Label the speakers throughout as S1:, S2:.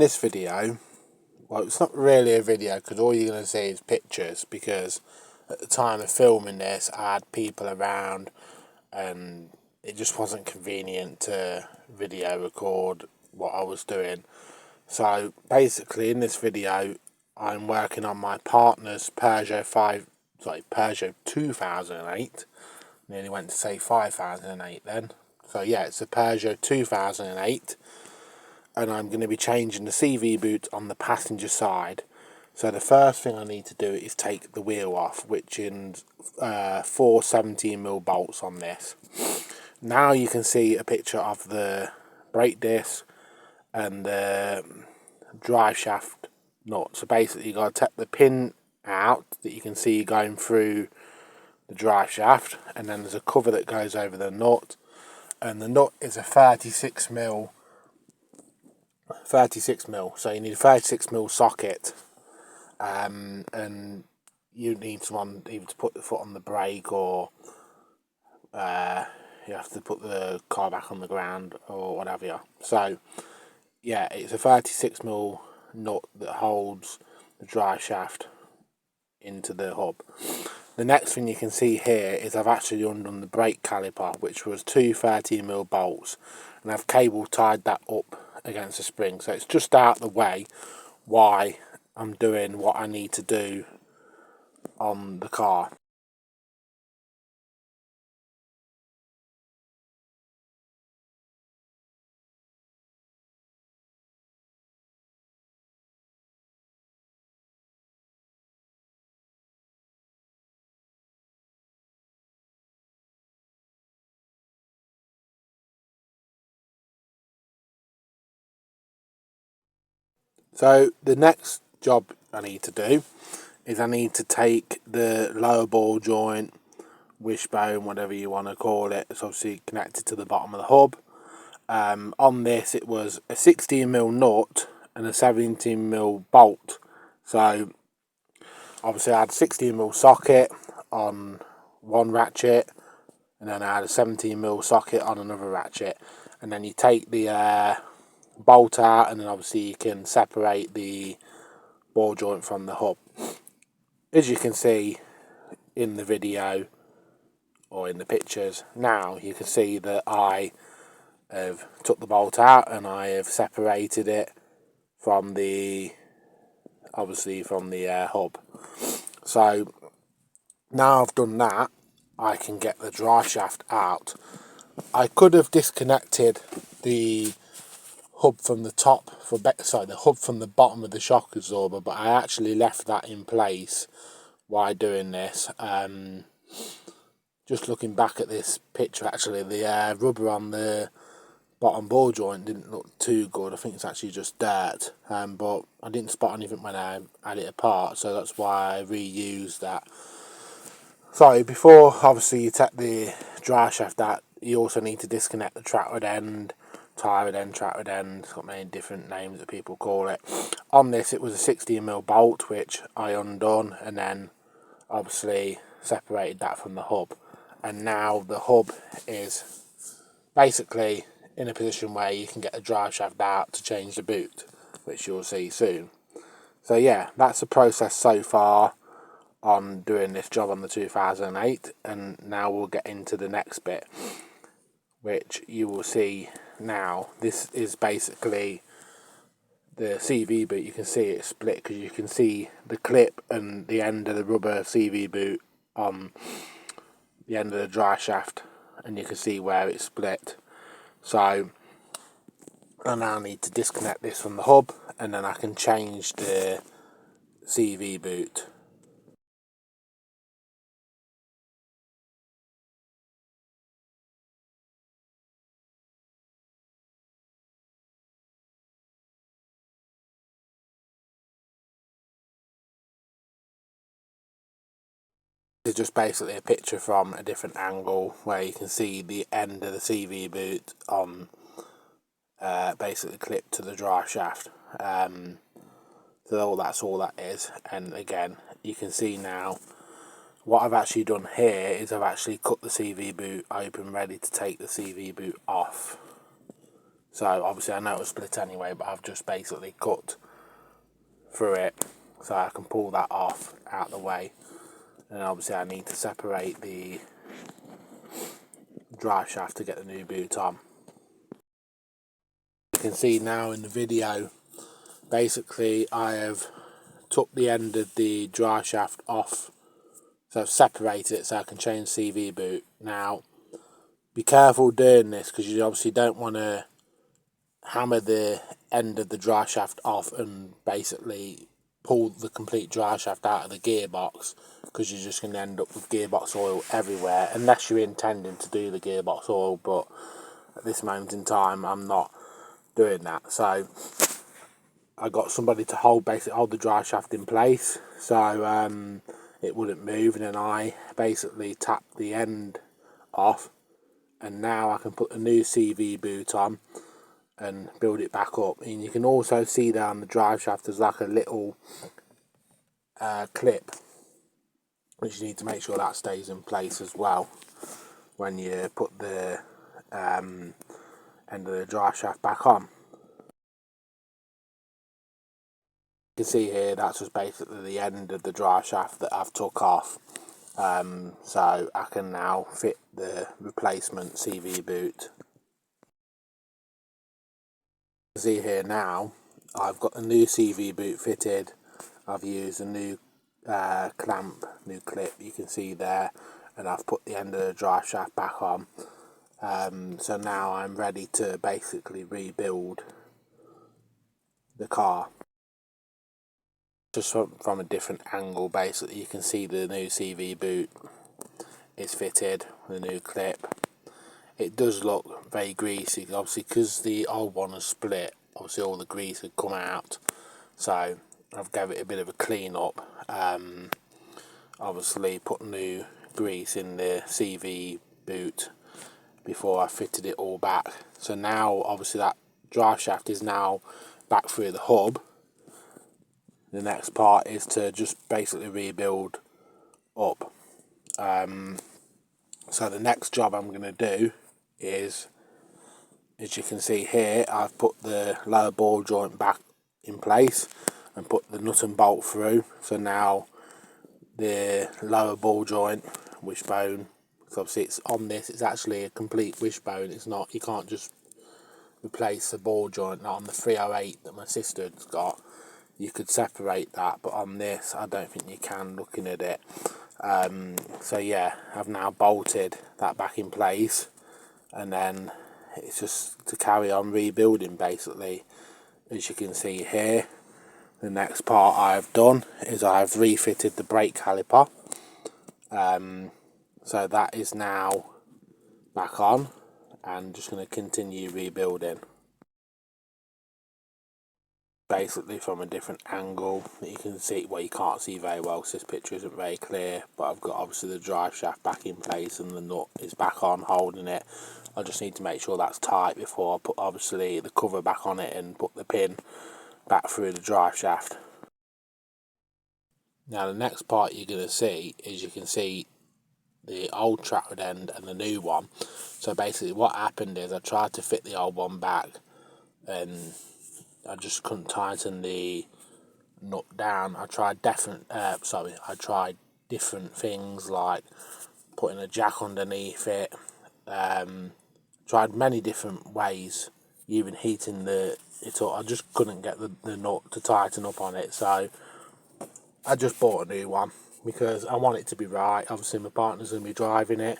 S1: this video, well, it's not really a video because all you're going to see is pictures, because at the time of filming this I had people around and it just wasn't convenient to video record what I was doing. So basically in this video I'm working on my partner's Peugeot 2008. Nearly went to say 5008 then. So yeah, it's a Peugeot 2008. And I'm going to be changing the CV boot on the passenger side. So the first thing I need to do is take the wheel off, which is 4 17mm bolts on this. Now you can see a picture of the brake disc and the drive shaft nut. So basically you got to take the pin out that you can see going through the drive shaft, and then there's a cover that goes over the nut, and the nut is a 36mm, so you need a 36mm socket, and you need someone either to put the foot on the brake, or you have to put the car back on the ground or whatever. So yeah, it's a 36mm nut that holds the drive shaft into the hub. The next thing you can see here is I've actually undone the brake caliper, which was 2 13mm bolts, and I've cable tied that up against the spring, so it's just out the way why I'm doing what I need to do on the car. So the next job I need to do is I need to take the lower ball joint, wishbone, whatever you want to call it. It's obviously connected to the bottom of the hub. On this it was a 16mm nut and a 17mm bolt. So obviously I had a 16mm socket on one ratchet, and then I had a 17mm socket on another ratchet, and then you take the bolt out, and then obviously you can separate the ball joint from the hub. As you can see in the video or in the pictures now, you can see that I have took the bolt out and I have separated it from the hub. So now I've done that, I can get the drive shaft out. I could have disconnected the hub from the top, the hub from the bottom of the shock absorber, but I actually left that in place while doing this. Just looking back at this picture, actually the rubber on the bottom ball joint didn't look too good. I think it's actually just dirt, but I didn't spot anything when I had it apart, so that's why I reused that. So before obviously you take the drive shaft out, you also need to disconnect the track rod end, tie rod end, track rod end. It's got many different names that people call it. On this it was a 16mm bolt, which I undone and then obviously separated that from the hub, and now the hub is basically in a position where you can get the drive shaft out to change the boot, which you'll see soon. So yeah, that's the process so far on doing this job on the 2008, and now we'll get into the next bit, which you will see now. This is basically the CV boot. You can see it split because you can see the clip and the end of the rubber CV boot on the end of the drive shaft, and you can see where it's split. So I now need to disconnect this from the hub, and then I can change the CV boot. This is just basically a picture from a different angle where you can see the end of the CV boot on basically clipped to the drive shaft. So that's all that is. And again, you can see now what I've actually done here is I've actually cut the CV boot open, ready to take the CV boot off. So obviously I know it was split anyway, but I've just basically cut through it so I can pull that off out of the way. And obviously I need to separate the drive shaft to get the new boot on. You can see now in the video, basically I have took the end of the drive shaft off, so I've separated it so I can change CV boot. Now be careful doing this because you obviously don't want to hammer the end of the drive shaft off and basically pull the complete drive shaft out of the gearbox, because you're just going to end up with gearbox oil everywhere, unless you're intending to do the gearbox oil. But at this moment in time I'm not doing that, so I got somebody to hold the drive shaft in place so it wouldn't move, and then I basically tapped the end off, and now I can put a new CV boot on and build it back up. And you can also see there on the drive shaft there's like a little clip, which you need to make sure that stays in place as well when you put the end of the drive shaft back on. You can see here that's just basically the end of the drive shaft that I've took off, so I can now fit the replacement CV boot. You can see here now I've got a new CV boot fitted. I've used a new clamp, new clip, you can see there, and I've put the end of the drive shaft back on. So now I'm ready to basically rebuild the car. Just from a different angle, basically you can see the new CV boot is fitted with a new clip. It does look very greasy, obviously because the old one is split, obviously all the grease had come out, so I've gave it a bit of a clean up. Obviously put new grease in the CV boot before I fitted it all back. So now obviously that drive shaft is now back through the hub. The next part is to just basically rebuild up. So the next job I'm going to do is, as you can see here, I've put the lower ball joint back in place and put the nut and bolt through. So now the lower ball joint, wishbone, so obviously it's on this, it's actually a complete wishbone. It's not, you can't just replace the ball joint. Not on the 308 that my sister's got, you could separate that, but on this I don't think you can, looking at it. So yeah, I've now bolted that back in place, and then it's just to carry on rebuilding basically. As you can see here, the next part I've done is I've refitted the brake caliper, so that is now back on, and just going to continue rebuilding. Basically from a different angle that you can see, well you can't see very well because this picture isn't very clear, but I've got obviously the drive shaft back in place and the nut is back on holding it. I just need to make sure that's tight before I put obviously the cover back on it and put the pin back through the drive shaft. Now the next part you're going to see is, you can see the old track rod end and the new one. So basically what happened is I tried to fit the old one back and I just couldn't tighten the nut down. I tried different things like putting a jack underneath it, tried many different ways, even heating it up. I just couldn't get the nut to tighten up on it, so I just bought a new one because I want it to be right. Obviously my partner's going to be driving it,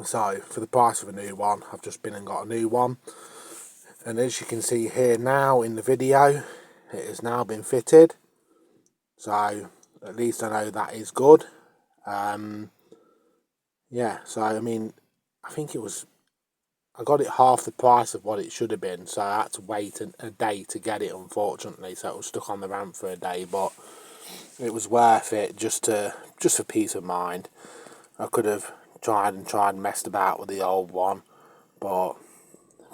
S1: so for the price of a new one I've just been and got a new one. And as you can see here now in the video, it has now been fitted, so at least I know that is good. Yeah, so I mean, I think I got it half the price of what it should have been, so I had to wait a day to get it, unfortunately, so it was stuck on the ramp for a day, but it was worth it just for peace of mind. I could have tried and messed about with the old one, but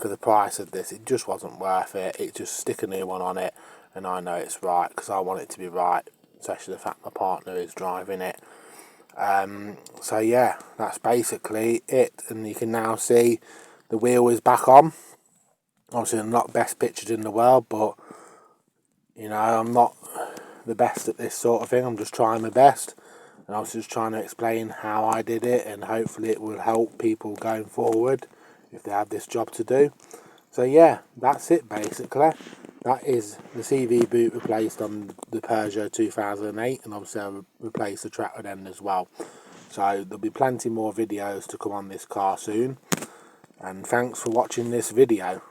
S1: for the price of this, it just wasn't worth it. It just stick a new one on it, and I know it's right because I want it to be right, especially the fact my partner is driving it. So yeah, that's basically it, and you can now see the wheel is back on. Obviously I'm not best pictured in the world, but you know, I'm not the best at this sort of thing. I'm just trying my best, and I was just trying to explain how I did it, and hopefully it will help people going forward if they have this job to do. So yeah, that's it basically. That is the CV boot replaced on the Peugeot 2008, and obviously I'll replace the track with end as well. So there'll be plenty more videos to come on this car soon, and thanks for watching this video.